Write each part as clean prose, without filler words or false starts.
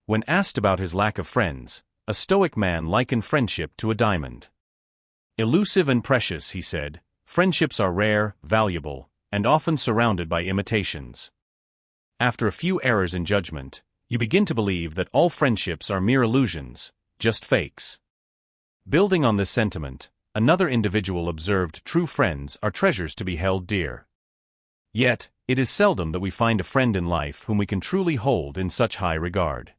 When asked about his lack of friends, a Stoic man likened friendship to a diamond. Elusive and precious, he said, friendships are rare, valuable, and often surrounded by imitations. After a few errors in judgment, you begin to believe that all friendships are mere illusions, just fakes. Building on this sentiment, another individual observed true friends are treasures to be held dear. Yet, it is seldom that we find a friend in life whom we can truly hold in such high regard.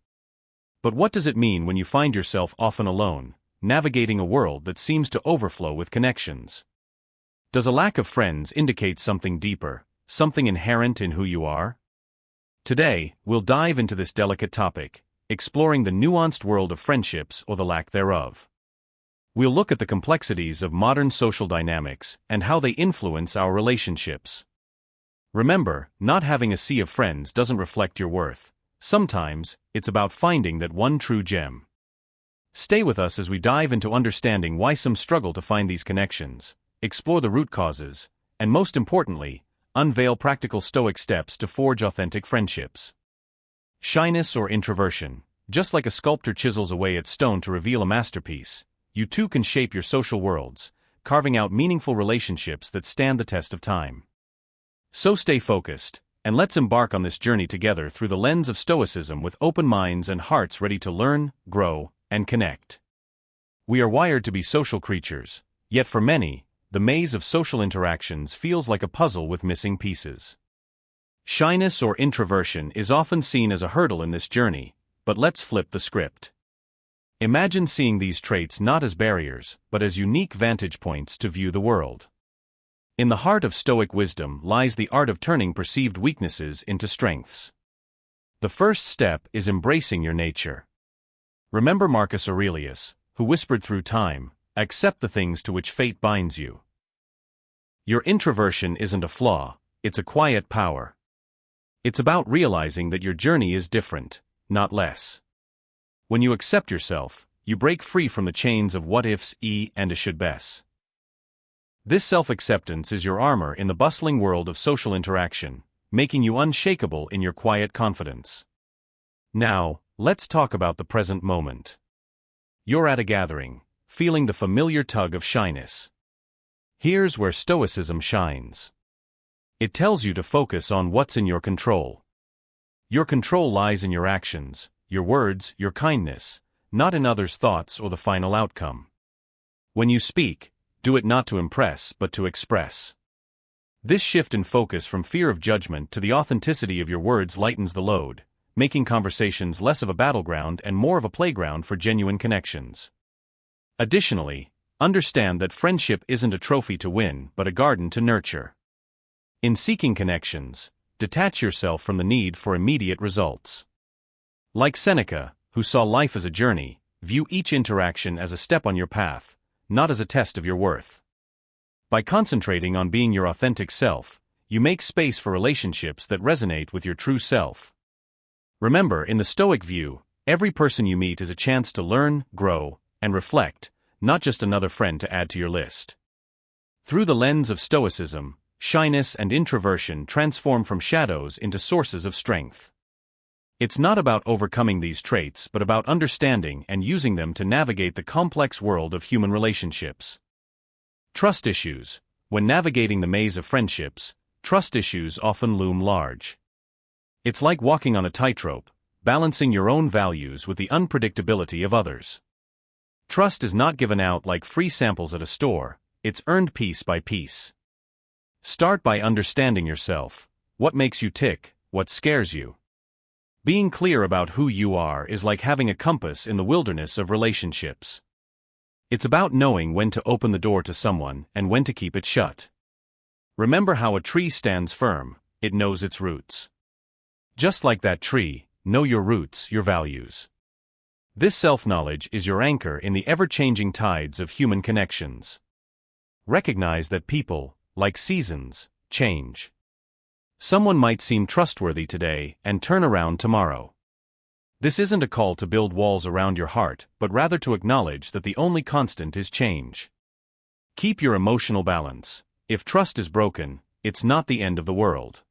But what does it mean when you find yourself often alone, navigating a world that seems to overflow with connections? Does a lack of friends indicate something deeper, something inherent in who you are? Today, we'll dive into this delicate topic, exploring the nuanced world of friendships or the lack thereof. We'll look at the complexities of modern social dynamics and how they influence our relationships. Remember, not having a sea of friends doesn't reflect your worth. Sometimes, it's about finding that one true gem. Stay with us as we dive into understanding why some struggle to find these connections, explore the root causes, and most importantly, unveil practical Stoic steps to forge authentic friendships. Shyness or introversion. Just like a sculptor chisels away at stone to reveal a masterpiece, you too can shape your social worlds, carving out meaningful relationships that stand the test of time. So stay focused, and let's embark on this journey together through the lens of Stoicism with open minds and hearts ready to learn, grow, and connect. We are wired to be social creatures, yet for many, the maze of social interactions feels like a puzzle with missing pieces. Shyness or introversion is often seen as a hurdle in this journey, but let's flip the script. Imagine seeing these traits not as barriers, but as unique vantage points to view the world. In the heart of Stoic wisdom lies the art of turning perceived weaknesses into strengths. The first step is embracing your nature. Remember Marcus Aurelius, who whispered through time, "Accept the things to which fate binds you." Your introversion isn't a flaw, it's a quiet power. It's about realizing that your journey is different, not less. When you accept yourself, you break free from the chains of what-ifs, and a should-bes. This self-acceptance is your armor in the bustling world of social interaction, making you unshakable in your quiet confidence. Now, let's talk about the present moment. You're at a gathering, feeling the familiar tug of shyness. Here's where Stoicism shines. It tells you to focus on what's in your control. Your control lies in your actions, your words, your kindness, not in others' thoughts or the final outcome. When you speak, do it not to impress but to express. This shift in focus from fear of judgment to the authenticity of your words lightens the load, making conversations less of a battleground and more of a playground for genuine connections. Additionally, understand that friendship isn't a trophy to win but a garden to nurture. In seeking connections, detach yourself from the need for immediate results. Like Seneca, who saw life as a journey, view each interaction as a step on your path, not as a test of your worth. By concentrating on being your authentic self, you make space for relationships that resonate with your true self. Remember, in the Stoic view, every person you meet is a chance to learn, grow, and reflect, not just another friend to add to your list. Through the lens of Stoicism, shyness and introversion transform from shadows into sources of strength. It's not about overcoming these traits but about understanding and using them to navigate the complex world of human relationships. Trust issues. When navigating the maze of friendships, trust issues often loom large. It's like walking on a tightrope, balancing your own values with the unpredictability of others. Trust is not given out like free samples at a store, it's earned piece by piece. Start by understanding yourself. What makes you tick? What scares you? Being clear about who you are is like having a compass in the wilderness of relationships. It's about knowing when to open the door to someone and when to keep it shut. Remember how a tree stands firm, it knows its roots. Just like that tree, know your roots, your values. This self-knowledge is your anchor in the ever-changing tides of human connections. Recognize that people, like seasons, change. Someone might seem trustworthy today and turn around tomorrow. This isn't a call to build walls around your heart, but rather to acknowledge that the only constant is change. Keep your emotional balance. If trust is broken, it's not the end of the world.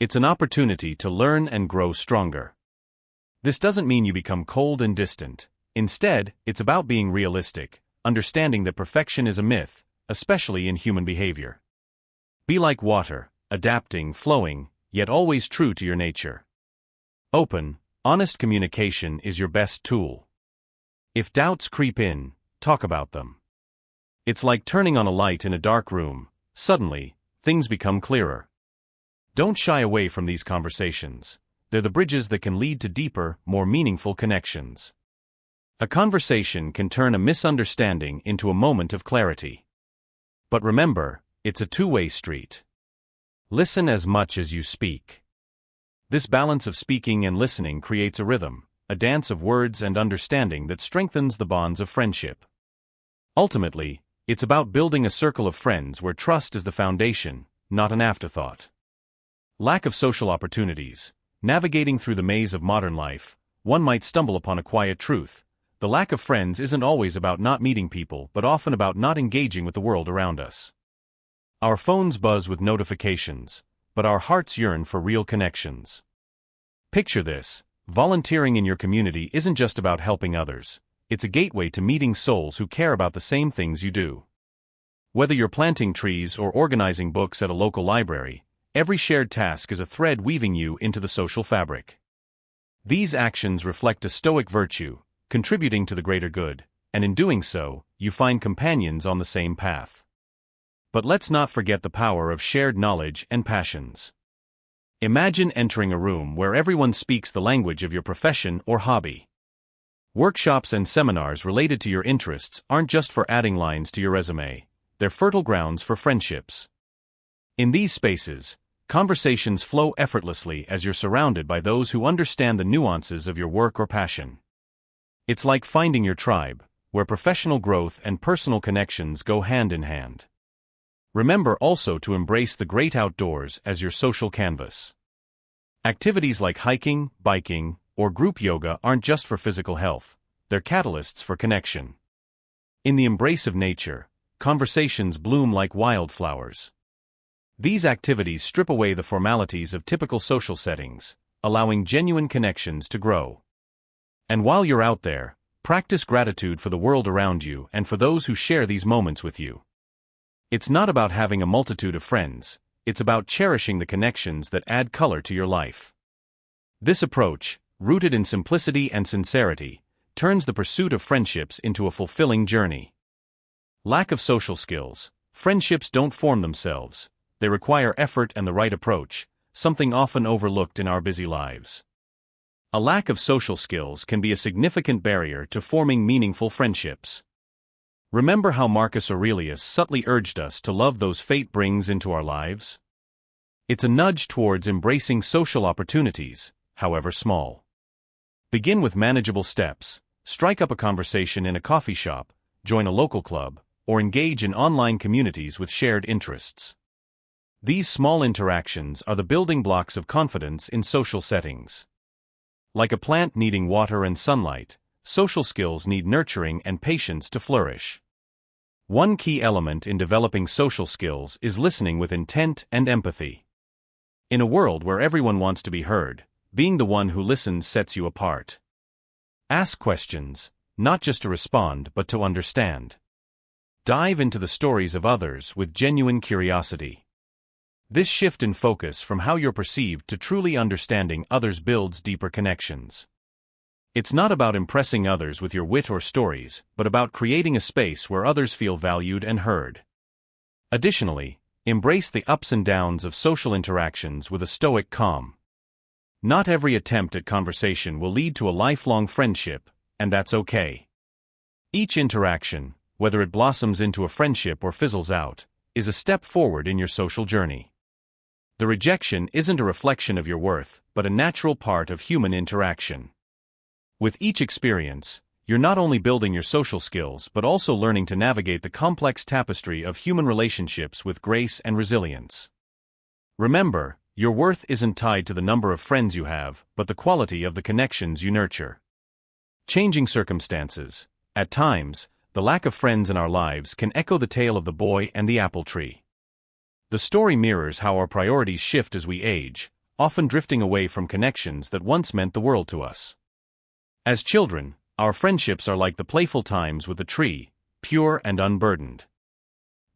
It's an opportunity to learn and grow stronger. This doesn't mean you become cold and distant. Instead, it's about being realistic, understanding that perfection is a myth, especially in human behavior. Be like water, adapting, flowing, yet always true to your nature. Open, honest communication is your best tool. If doubts creep in, talk about them. It's like turning on a light in a dark room. Suddenly, things become clearer. Don't shy away from these conversations. They're the bridges that can lead to deeper, more meaningful connections. A conversation can turn a misunderstanding into a moment of clarity. But remember, it's a two-way street. Listen as much as you speak. This balance of speaking and listening creates a rhythm, a dance of words and understanding that strengthens the bonds of friendship. Ultimately, it's about building a circle of friends where trust is the foundation, not an afterthought. Lack of social opportunities. Navigating through the maze of modern life, one might stumble upon a quiet truth. The lack of friends isn't always about not meeting people, but often about not engaging with the world around us. Our phones buzz with notifications, but our hearts yearn for real connections. Picture this: volunteering in your community isn't just about helping others, it's a gateway to meeting souls who care about the same things you do. Whether you're planting trees or organizing books at a local library, every shared task is a thread weaving you into the social fabric. These actions reflect a Stoic virtue, contributing to the greater good, and in doing so, you find companions on the same path. But let's not forget the power of shared knowledge and passions. Imagine entering a room where everyone speaks the language of your profession or hobby. Workshops and seminars related to your interests aren't just for adding lines to your resume, they're fertile grounds for friendships. In these spaces, conversations flow effortlessly as you're surrounded by those who understand the nuances of your work or passion. It's like finding your tribe, where professional growth and personal connections go hand in hand. Remember also to embrace the great outdoors as your social canvas. Activities like hiking, biking, or group yoga aren't just for physical health, they're catalysts for connection. In the embrace of nature, conversations bloom like wildflowers. These activities strip away the formalities of typical social settings, allowing genuine connections to grow. And while you're out there, practice gratitude for the world around you and for those who share these moments with you. It's not about having a multitude of friends, it's about cherishing the connections that add color to your life. This approach, rooted in simplicity and sincerity, turns the pursuit of friendships into a fulfilling journey. Lack of social skills. Friendships don't form themselves. They require effort and the right approach, something often overlooked in our busy lives. A lack of social skills can be a significant barrier to forming meaningful friendships. Remember how Marcus Aurelius subtly urged us to love those fate brings into our lives? It's a nudge towards embracing social opportunities, however small. Begin with manageable steps, strike up a conversation in a coffee shop, join a local club, or engage in online communities with shared interests. These small interactions are the building blocks of confidence in social settings. Like a plant needing water and sunlight, social skills need nurturing and patience to flourish. One key element in developing social skills is listening with intent and empathy. In a world where everyone wants to be heard, being the one who listens sets you apart. Ask questions, not just to respond but to understand. Dive into the stories of others with genuine curiosity. This shift in focus from how you're perceived to truly understanding others builds deeper connections. It's not about impressing others with your wit or stories, but about creating a space where others feel valued and heard. Additionally, embrace the ups and downs of social interactions with a stoic calm. Not every attempt at conversation will lead to a lifelong friendship, and that's okay. Each interaction, whether it blossoms into a friendship or fizzles out, is a step forward in your social journey. The rejection isn't a reflection of your worth, but a natural part of human interaction. With each experience, you're not only building your social skills but also learning to navigate the complex tapestry of human relationships with grace and resilience. Remember, your worth isn't tied to the number of friends you have, but the quality of the connections you nurture. Changing circumstances. At times, the lack of friends in our lives can echo the tale of the boy and the apple tree. The story mirrors how our priorities shift as we age, often drifting away from connections that once meant the world to us. As children, our friendships are like the playful times with the tree, pure and unburdened.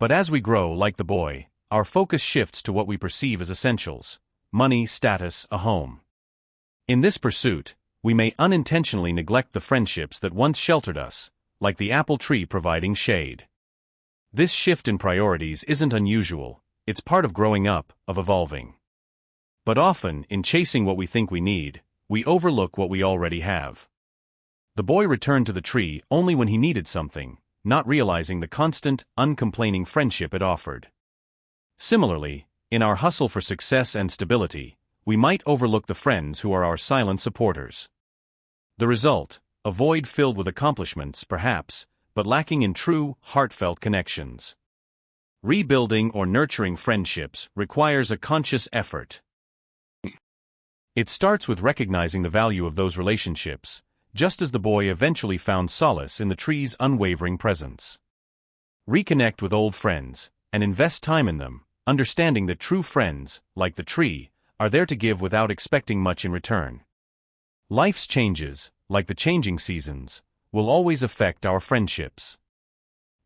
But as we grow, like the boy, our focus shifts to what we perceive as essentials: money, status, a home. In this pursuit, we may unintentionally neglect the friendships that once sheltered us, like the apple tree providing shade. This shift in priorities isn't unusual, it's part of growing up, of evolving. But often, in chasing what we think we need, we overlook what we already have. The boy returned to the tree only when he needed something, not realizing the constant, uncomplaining friendship it offered. Similarly, in our hustle for success and stability, we might overlook the friends who are our silent supporters. The result: a void filled with accomplishments, perhaps, but lacking in true, heartfelt connections. Rebuilding or nurturing friendships requires a conscious effort. It starts with recognizing the value of those relationships, just as the boy eventually found solace in the tree's unwavering presence. Reconnect with old friends, and invest time in them, understanding that true friends, like the tree, are there to give without expecting much in return. Life's changes, like the changing seasons, will always affect our friendships.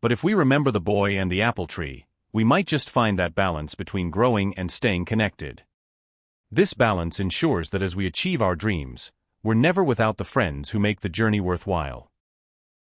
But if we remember the boy and the apple tree, we might just find that balance between growing and staying connected. This balance ensures that as we achieve our dreams, we're never without the friends who make the journey worthwhile.